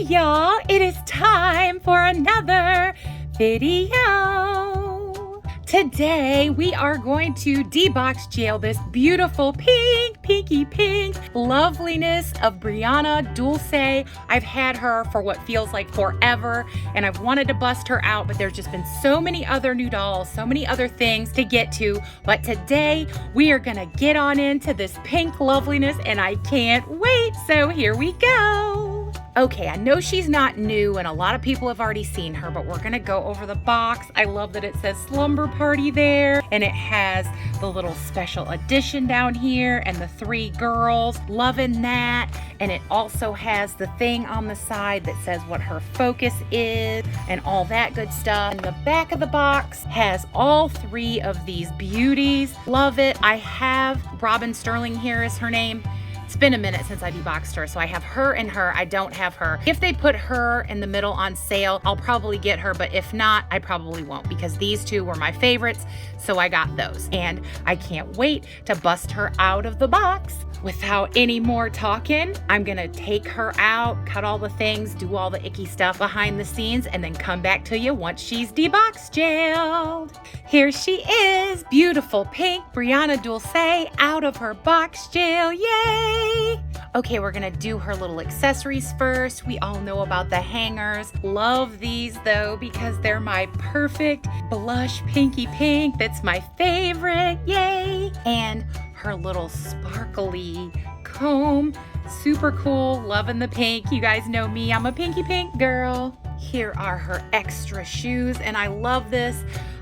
y'all, it is time for another video. Today we are going to debox jail this beautiful pinky pink loveliness of Brianna Dulce. I've had her for what feels like forever, and I've wanted to bust her out, but there's just been so many other new dolls, so many other things to get to. But today we are gonna get on into this pink loveliness, and I can't wait. So here we go. Okay, I know she's not new and a lot of people have already seen her, but we're gonna go over the box. I love that it says Slumber Party there, and it has the little special edition down here and the 3 girls. Loving that. And it also has the thing on the side that says what her focus is and all that good stuff. And the back of the box has all 3 of these beauties. Love it. I have Robin Sterling here is her name. It's been a minute since I deboxed her, so I have her and her. I don't have her. If they put her in the middle on sale, I'll probably get her, but if not, I probably won't, because these 2 were my favorites, so I got those. And I can't wait to bust her out of the box. Without any more talking, I'm gonna take her out, cut all the things, do all the icky stuff behind the scenes, and then come back to you once she's debox jailed. Here she is, beautiful pink Brianna Dulce out of her box jail, yay! Okay, we're gonna do her little accessories first. We all know about the hangers. Love these though, because they're my perfect blush pinky pink. That's my favorite, yay! And her little sparkly comb, super cool, loving the pink. You guys know me, I'm a pinky pink girl. Here are her extra shoes, and I love this.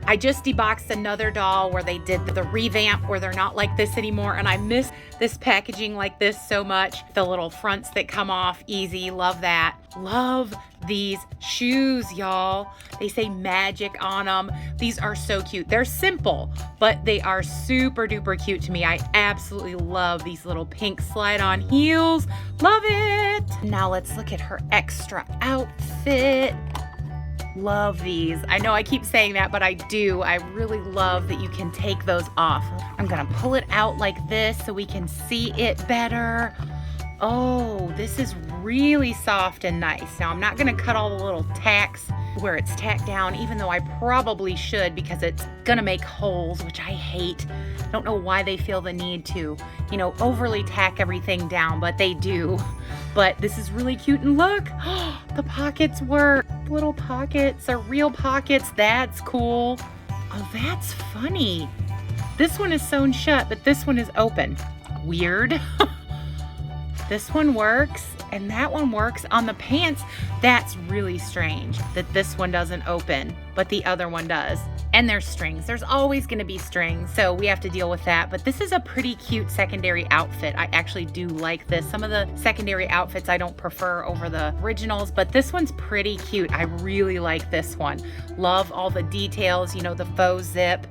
I just deboxed another doll where they did the revamp where they're not like this anymore, and I miss this packaging like this so much. The little fronts that come off easy, love that. Love these shoes, y'all. They say magic on them. These are so cute. They're simple, but they are super duper cute to me. I absolutely love these little pink slide-on heels. Love it. Now let's look at her extra outfit. Love these. I know I keep saying that, but I do. I really love that you can take those off. I'm gonna pull it out like this so we can see it better. Oh, this is really soft and nice. Now I'm not gonna cut all the little tacks where it's tacked down, even though I probably should, because it's gonna make holes, which I hate. Don't know why they feel the need to, overly tack everything down, but they do. But this is really cute, and look, the pockets work. Little pockets are real pockets. That's cool. Oh, that's funny. This one is sewn shut, but this one is open. Weird. This one works, and that one works on the pants. That's really strange that this one doesn't open, but the other one does. And there's strings. There's always gonna be strings, so we have to deal with that. But this is a pretty cute secondary outfit. I actually do like this. Some of the secondary outfits I don't prefer over the originals, but this one's pretty cute. I really like this one. Love all the details, the faux zip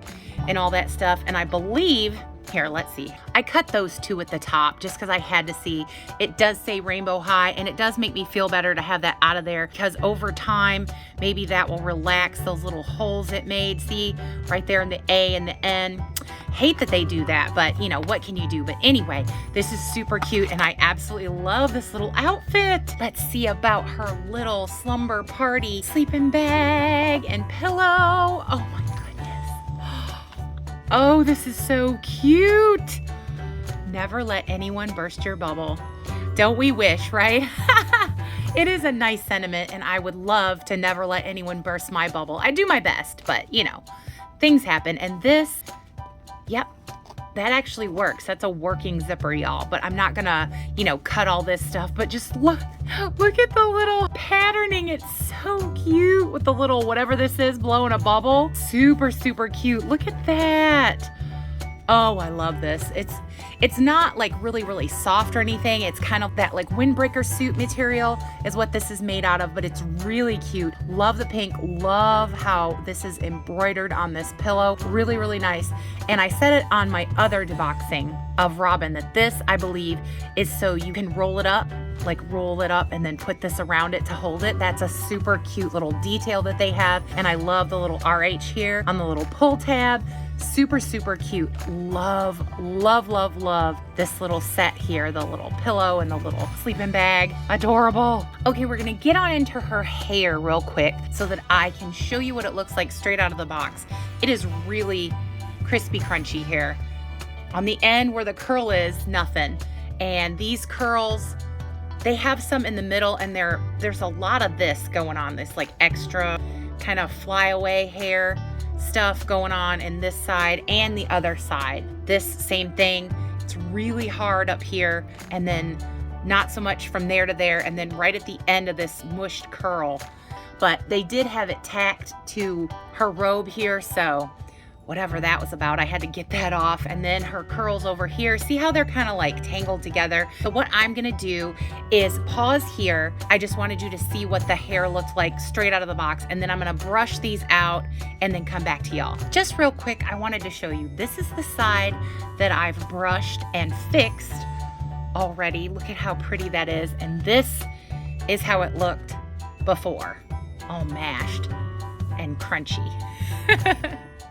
and all that stuff. And I believe, here, let's see. I cut those 2 at the top just because I had to see. It does say rainbow high, and it does make me feel better to have that out of there, because over time, maybe that will relax those little holes it made. See, right there in the A and the N. Hate that they do that, but what can you do? But anyway, this is super cute, and I absolutely love this little outfit. Let's see about her little slumber party sleeping bag and pillow. Oh my goodness. Oh, this is so cute. Never let anyone burst your bubble. Don't we wish, right? It is a nice sentiment, and I would love to never let anyone burst my bubble. I do my best, but things happen. And this, yep, that actually works. That's a working zipper, y'all. But I'm not gonna, cut all this stuff, but just look at the little patterning. It's so cute with the little, whatever this is, blowing a bubble. Super, super cute. Look at that. Oh, I love this. It's not like really, really soft or anything. It's kind of that like windbreaker suit material is what this is made out of, but it's really cute. Love the pink. Love how this is embroidered on this pillow. Really, really nice. And I said it on my other deboxing of Robin that this, I believe, is so you can roll it up and then put this around it to hold it. That's a super cute little detail that they have. And I love the little RH here on the little pull tab. Super, super cute. Love, love, love love, love this little set here, the little pillow and the little sleeping bag. Adorable. Okay, we're gonna get on into her hair real quick so that I can show you what it looks like straight out of the box. It is really crispy, crunchy hair. On the end where the curl is, nothing. And these curls, they have some in the middle, and there's a lot of this going on, this like extra kind of flyaway hair stuff going on in this side and the other side. This same thing. It's really hard up here, and then not so much from there to there, and then right at the end of this mushed curl. But they did have it tacked to her robe here, so whatever that was about, I had to get that off. And then her curls over here, see how they're kind of like tangled together? So what I'm gonna do is pause here. I just wanted you to see what the hair looked like straight out of the box, and then I'm gonna brush these out and then come back to y'all. Just real quick, I wanted to show you, this is the side that I've brushed and fixed already. Look at how pretty that is. And this is how it looked before, all mashed and crunchy.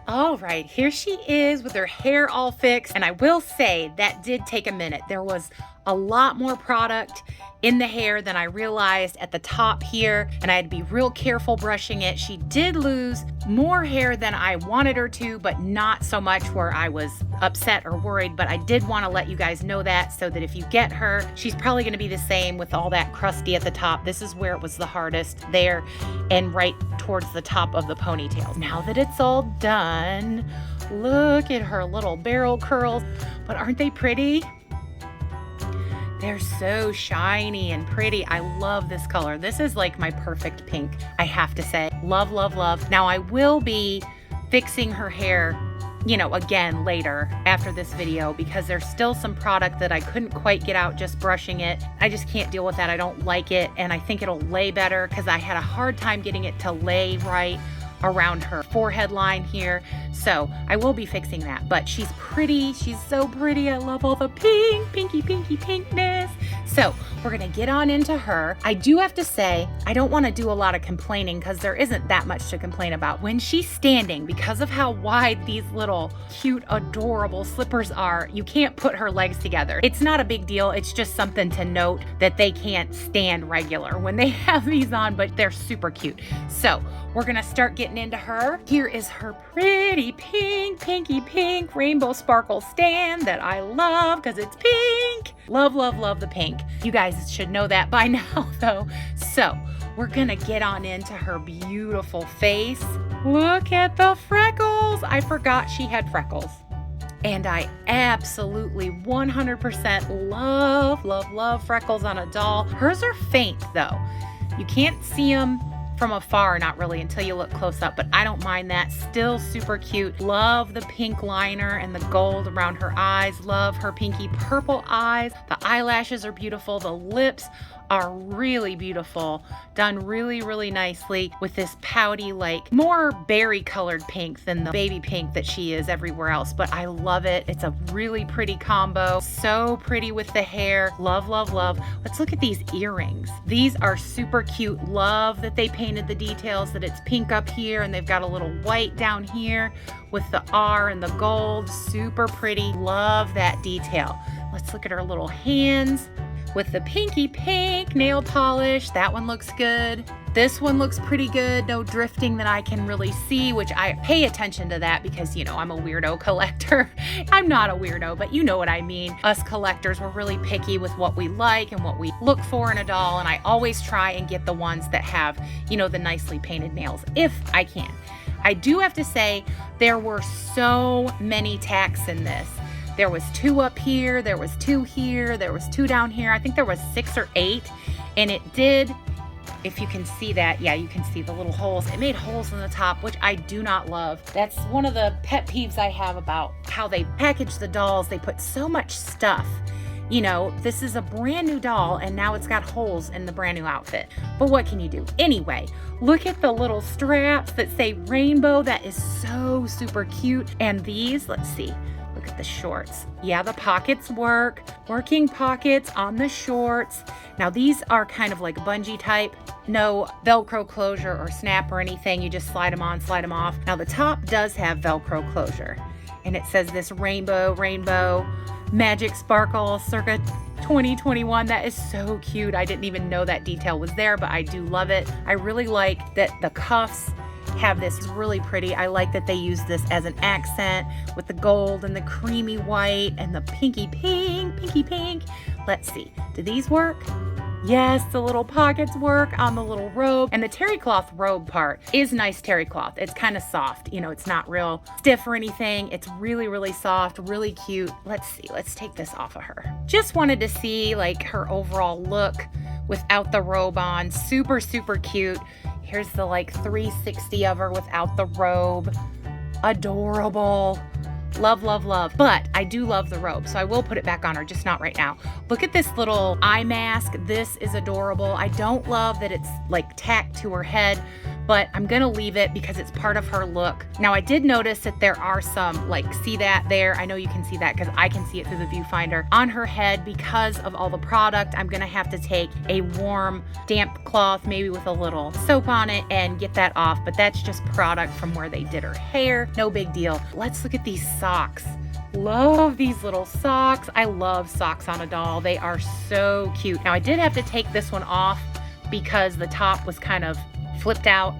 All right, here she is with her hair all fixed. And I will say that did take a minute. There was a lot more product in the hair than I realized at the top here, and I had to be real careful brushing it. She did lose more hair than I wanted her to, but not so much where I was upset or worried. But I did want to let you guys know that, so that if you get her, she's probably going to be the same with all that crusty at the top. This is where it was the hardest, there and right towards the top of the ponytail. Now that it's all done, look at her little barrel curls. But aren't they pretty? They're so shiny and pretty. I love this color. This is like my perfect pink, I have to say. Love, love, love. Now I will be fixing her hair, you know, again later after this video, because there's still some product that I couldn't quite get out just brushing it. I just can't deal with that. I don't like it, and I think it'll lay better because I had a hard time getting it to lay right around her forehead line here. So I will be fixing that, but she's pretty. She's so pretty. I love all the pinky pinkness. So we're gonna get on into her. I do have to say, I don't want to do a lot of complaining because there isn't that much to complain about. When she's standing, because of how wide these little cute, adorable slippers are, you can't put her legs together. It's not a big deal. It's just something to note that they can't stand regular when they have these on, but they're super cute. So we're gonna start getting into her. Here is her pretty pinky pink rainbow sparkle stand that I love because it's pink. Love, love, love the pink. You guys should know that by now though. So we're gonna get on into her beautiful face. Look at the freckles. I forgot she had freckles. And I absolutely 100% love, love, love freckles on a doll. Hers are faint though. You can't see them from afar, not really until you look close up, but I don't mind that. Still super cute. Love the pink liner and the gold around her eyes. Love her pinky purple eyes. The eyelashes are beautiful. The lips are really beautiful. Done really, really nicely with this pouty, like more berry colored pink than the baby pink that she is everywhere else, but I love it. It's a really pretty combo. So pretty with the hair. Love, love, love. Let's look at these earrings. These are super cute. Love that they painted the details, that it's pink up here and they've got a little white down here with the R and the gold. Super pretty. Love that detail. Let's look at her little hands with the pinky pink nail polish. That one looks good. This one looks pretty good. No drifting that I can really see, which I pay attention to that because, you know, I'm a weirdo collector. I'm not a weirdo, but you know what I mean. Us collectors, we're really picky with what we like and what we look for in a doll, and I always try and get the ones that have, you know, the nicely painted nails, if I can. I do have to say, there were so many tacks in this. There was 2 up here, there was 2 here, there was 2 down here. I think there was 6 or 8, and it did, if you can see that, yeah, you can see the little holes. It made holes in the top, which I do not love. That's one of the pet peeves I have about how they package the dolls. They put so much stuff. You know, this is a brand new doll and now it's got holes in the brand new outfit. But what can you do? Anyway, look at the little straps that say rainbow. That is so super cute. And these, let's see. Look at the shorts. Yeah, the pockets work. Working pockets on the shorts. Now these are kind of like bungee type. No Velcro closure or snap or anything. You just slide them on, slide them off. Now the top does have Velcro closure. And it says this rainbow magic sparkle circa 2021. That is so cute. I didn't even know that detail was there, but I do love it. I really like that the cuffs have this really pretty. I like that they use this as an accent with the gold and the creamy white and the pinky pink. Let's see, do these work? Yes, the little pockets work on the little robe. And the terry cloth robe part is nice terry cloth. It's kind of soft. You know, it's not real stiff or anything. It's really, really soft, really cute. Let's see, let's take this off of her. Just wanted to see like her overall look without the robe on. Super, super cute. Here's the like 360 of her without the robe. Adorable. Love, love, love. But I do love the robe, so I will put it back on her, just not right now. Look at this little eye mask. This is adorable. I don't love that it's like tacked to her head, but I'm gonna leave it because it's part of her look. Now, I did notice that there are some, like, see that there? I know you can see that because I can see it through the viewfinder. On her head, because of all the product, I'm gonna have to take a warm, damp cloth, maybe with a little soap on it, and get that off. But that's just product from where they did her hair. No big deal. Let's look at these socks. Love these little socks. I love socks on a doll. They are so cute. Now, I did have to take this one off because the top was kind of flipped out.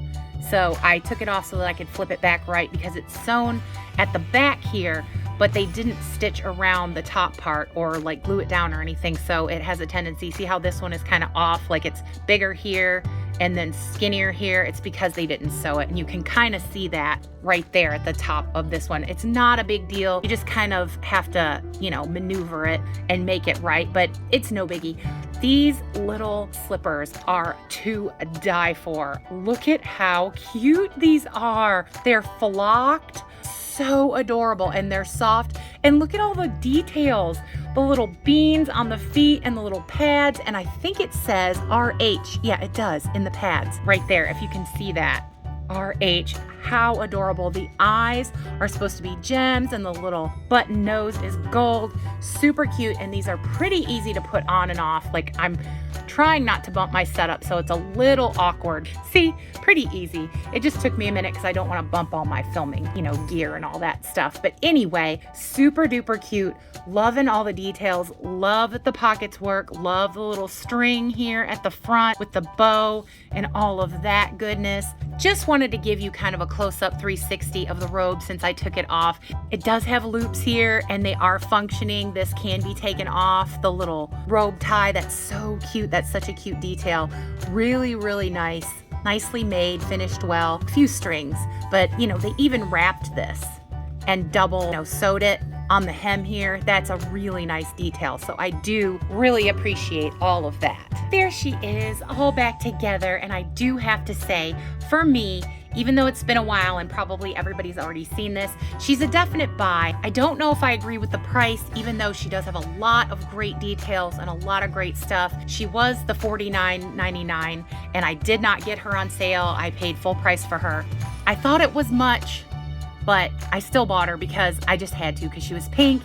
So I took it off so that I could flip it back right because it's sewn at the back here, but they didn't stitch around the top part or like glue it down or anything. So it has a tendency, see how this one is kind of off, like it's bigger here and then skinnier here. It's because they didn't sew it, and you can kind of see that right there at the top of this one. It's not a big deal. You just kind of have to, you know, maneuver it and make it right, but it's no biggie. These little slippers are to die for. Look at how cute these are. They're flocked, so adorable, and they're soft. And look at all the details, the little beans on the feet and the little pads. And I think it says RH. Yeah, it does in the pads right there, if you can see that. RH. How adorable. The eyes are supposed to be gems and the little button nose is gold. Super cute. And these are pretty easy to put on and off. Like, I'm trying not to bump my setup, so it's a little awkward. See, pretty easy. It just took me a minute because I don't want to bump all my filming, you know, gear and all that stuff. But anyway, super duper cute. Loving all the details. Love that the pockets work. Love the little string here at the front with the bow and all of that goodness. Just wanted to give you kind of a close-up 360 of the robe since I took it off. It does have loops here and they are functioning. This can be taken off. The little robe tie, that's so cute. That's such a cute detail. Really, really nice. Nicely made, finished well. A few strings, but you know, they even wrapped this and double, you know, sewed it on the hem here. That's a really nice detail. So I do really appreciate all of that. There she is, all back together. And I do have to say, for me, even though it's been a while and probably everybody's already seen this, she's a definite buy. I don't know if I agree with the price, even though she does have a lot of great details and a lot of great stuff. She was the $49.99 and I did not get her on sale. I paid full price for her. I thought it was much, but I still bought her because I just had to, because she was pink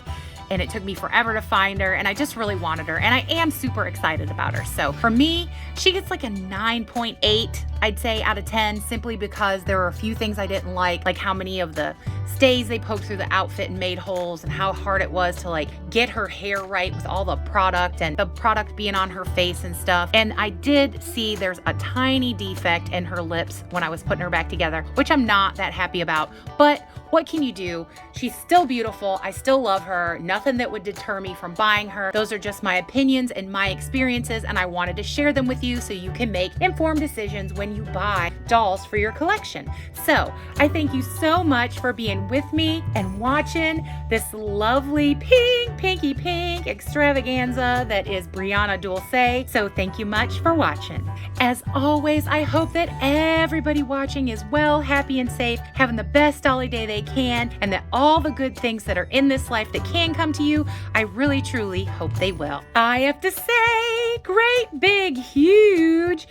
and it took me forever to find her and I just really wanted her, and I am super excited about her. So for me, she gets like a 9.8, I'd say, out of 10, simply because there were a few things I didn't like how many of the stays they poked through the outfit and made holes, and how hard it was to like get her hair right with all the product and the product being on her face and stuff. And I did see there's a tiny defect in her lips when I was putting her back together, which I'm not that happy about, but what can you do? She's still beautiful. I still love her. Nothing that would deter me from buying her. Those are just my opinions and my experiences, and I wanted to share them with you so you can make informed decisions when you buy dolls for your collection. So I thank you so much for being with me and watching this lovely pinky pink extravaganza that is Brianna Dulce. So thank you much for watching. As always, I hope that everybody watching is well, happy, and safe, having the best dolly day they can, and that all the good things that are in this life that can come to you, I really truly hope they will. I have to say, great big huge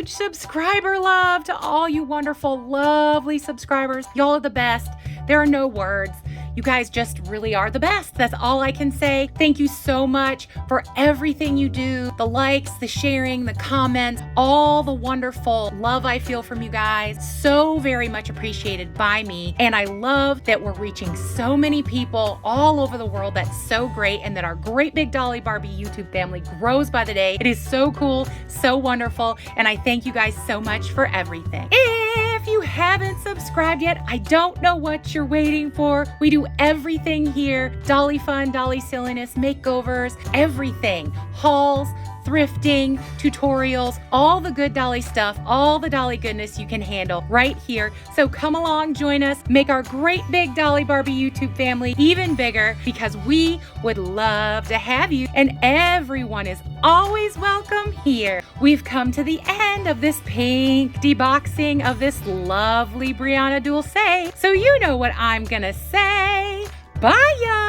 subscriber love to all you wonderful lovely subscribers. Y'all are the best. There are no words. You guys just really are the best. That's all I can say. Thank you so much for everything you do, the likes, the sharing, the comments, all the wonderful love I feel from you guys. So very much appreciated by me. And I love that we're reaching so many people all over the world. That's so great. And that our great big Dolly Barbie YouTube family grows by the day. It is so cool, so wonderful. And I thank you guys so much for everything. If you haven't subscribed yet, I don't know what you're waiting for. We do everything here. Dolly fun, Dolly silliness, makeovers, everything. Hauls, thrifting, tutorials, all the good Dolly stuff, all the Dolly goodness you can handle right here. So come along, join us, make our great big Dolly Barbie YouTube family even bigger, because we would love to have you, and everyone is always welcome here. We've come to the end of this pink deboxing of this lovely Brianna Dulce. So you know what I'm gonna say. Bye, y'all.